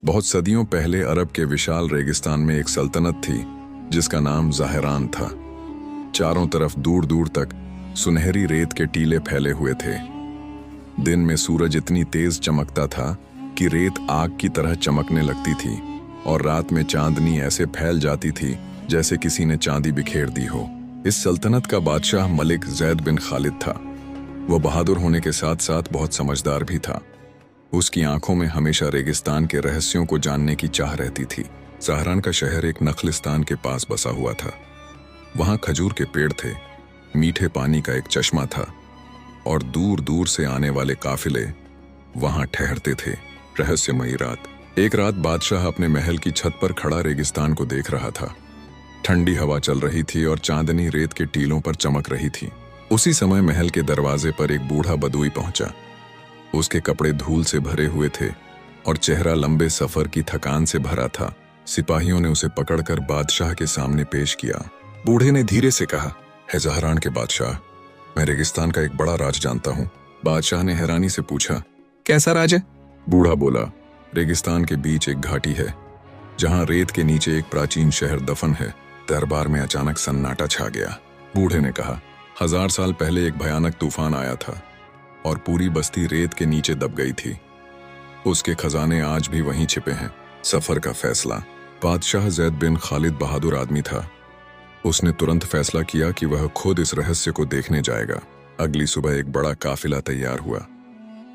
बहुत सदियों पहले अरब के विशाल रेगिस्तान में एक सल्तनत थी जिसका नाम ज़ाहरान था। चारों तरफ दूर दूर तक सुनहरी रेत के टीले फैले हुए थे। दिन में सूरज इतनी तेज चमकता था कि रेत आग की तरह चमकने लगती थी और रात में चांदनी ऐसे फैल जाती थी जैसे किसी ने चांदी बिखेर दी हो। इस सल्तनत का बादशाह मलिक ज़ैद बिन खालिद था। वह बहादुर होने के साथ साथ बहुत समझदार भी था। उसकी आंखों में हमेशा रेगिस्तान के रहस्यों को जानने की चाह रहती थी। ज़ाहरान का शहर एक नखलिस्तान के पास बसा हुआ था। वहां खजूर के पेड़ थे, मीठे पानी का एक चश्मा था और दूर दूर से आने वाले काफिले वहां ठहरते थे। रहस्यमयी रात। एक रात बादशाह अपने महल की छत पर खड़ा रेगिस्तान को देख रहा था। ठंडी हवा चल रही थी और चांदनी रेत के टीलों पर चमक रही थी। उसी समय महल के दरवाजे पर एक बूढ़ा बदुई पहुंचा। उसके कपड़े धूल से भरे हुए थे और चेहरा लंबे सफर की थकान से भरा था। सिपाहियों ने उसे पकड़कर बादशाह के सामने पेश किया। बूढ़े ने धीरे से कहा, है ज़ाहरान के बादशाह, मैं रेगिस्तान का एक बड़ा राज जानता हूँ। बादशाह ने हैरानी से पूछा, कैसा राज है? बूढ़ा बोला, रेगिस्तान के बीच एक घाटी है जहां रेत के नीचे एक प्राचीन शहर दफन है। दरबार में अचानक सन्नाटा छा गया। बूढ़े ने कहा, 1000 साल पहले एक भयानक तूफान आया था और पूरी बस्ती रेत के नीचे दब गई थी। उसके खजाने आज भी वहीं छिपे हैं। सफर का फैसला। बादशाह ज़ैद बिन खालिद बहादुर आदमी था। उसने तुरंत फैसला किया कि वह खुद इस रहस्य को देखने जाएगा। अगली सुबह एक बड़ा काफिला तैयार हुआ।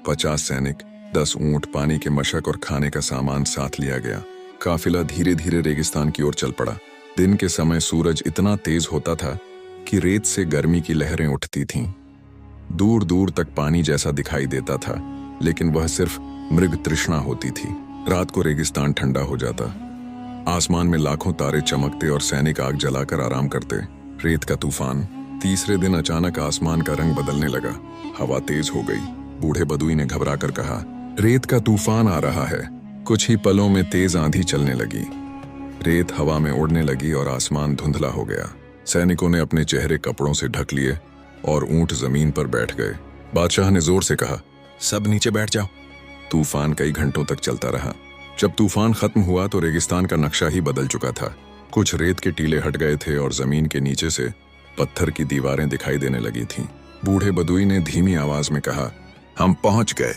50 सैनिक, 10 ऊंट, पानी के मशक और खाने का सामान साथ लिया गया। काफिला धीरे धीरे रेगिस्तान की ओर चल पड़ा। दिन के समय सूरज इतना तेज होता था कि रेत से गर्मी की लहरें उठती थीं। दूर दूर तक पानी जैसा दिखाई देता था, लेकिन वह सिर्फ मृग तृष्णा होती थी। रात को रेगिस्तान ठंडा हो जाता। आसमान में लाखों तारे चमकते और सैनिक आग जलाकर आराम करते। रेत का तूफान। तीसरे दिन अचानक आसमान का रंग बदलने लगा। हवा तेज हो गई। बूढ़े बदुई ने घबराकर कहा, रेत का तूफान आ रहा है। कुछ ही पलों में तेज आंधी चलने लगी। रेत हवा में उड़ने लगी और आसमान धुंधला हो गया। सैनिकों ने अपने चेहरे कपड़ों से ढक लिए और ऊंट जमीन पर बैठ गए। बादशाह ने जोर से कहा, सब नीचे बैठ जाओ। तूफान कई घंटों तक चलता रहा। जब तूफान खत्म हुआ तो रेगिस्तान का नक्शा ही बदल चुका था। कुछ रेत के टीले हट गए थे और जमीन के नीचे से पत्थर की दीवारें दिखाई देने लगी थीं। बूढ़े बदुई ने धीमी आवाज में कहा, हम पहुंच गए।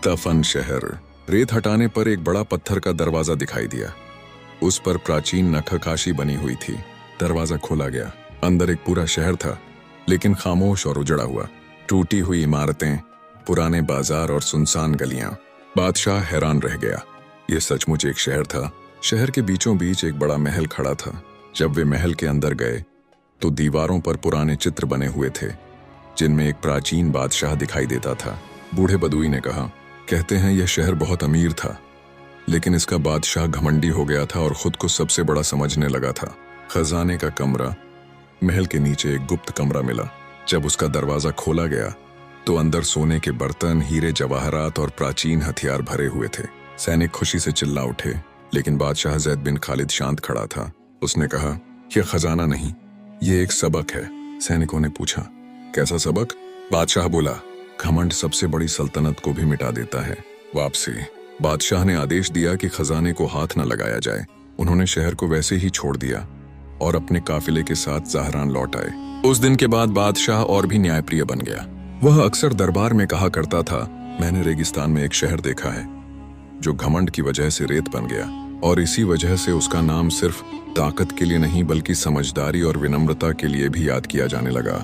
दफन शहर। रेत हटाने पर एक बड़ा पत्थर का दरवाजा दिखाई दिया। उस पर प्राचीन नक्काशी बनी हुई थी। दरवाजा खोला गया। अंदर एक पूरा शहर था, लेकिन खामोश और उजड़ा हुआ। टूटी हुई इमारतें, पुराने बाजार और सुनसान गलियां। बादशाह हैरान रह गया। यह सचमुच एक शहर था। शहर के बीचों बीच एक बड़ा महल खड़ा था। जब वे महल के अंदर गए तो दीवारों पर पुराने चित्र बने हुए थे जिनमें एक प्राचीन बादशाह दिखाई देता था। बूढ़े बदुई ने कहा, कहते हैं यह शहर बहुत अमीर था, लेकिन इसका बादशाह घमंडी हो गया था और खुद को सबसे बड़ा समझने लगा था। खजाने का कमरा। महल के नीचे एक गुप्त कमरा मिला। जब उसका दरवाजा खोला गया तो अंदर सोने के बर्तन, हीरे जवाहरात और प्राचीन हथियार भरे हुए थे। सैनिक खुशी से चिल्ला उठे, लेकिन बादशाह ज़ैद बिन खालिद शांत खड़ा था। उसने कहा, यह खजाना नहीं, यह एक सबक है। सैनिकों ने पूछा, कैसा सबक? बादशाह बोला, घमंड सबसे बड़ी सल्तनत को भी मिटा देता है। वापसी। बादशाह ने आदेश दिया कि खजाने को हाथ न लगाया जाए। उन्होंने शहर को वैसे ही छोड़ दिया और अपने काफिले के साथ ज़ाहरान लौट आए। उस दिन के बाद बादशाह और भी न्यायप्रिय बन गया। वह अक्सर दरबार में कहा करता था, मैंने रेगिस्तान में एक शहर देखा है जो घमंड की वजह से रेत बन गया, और इसी वजह से उसका नाम सिर्फ ताकत के लिए नहीं बल्कि समझदारी और विनम्रता के लिए भी याद किया जाने लगा।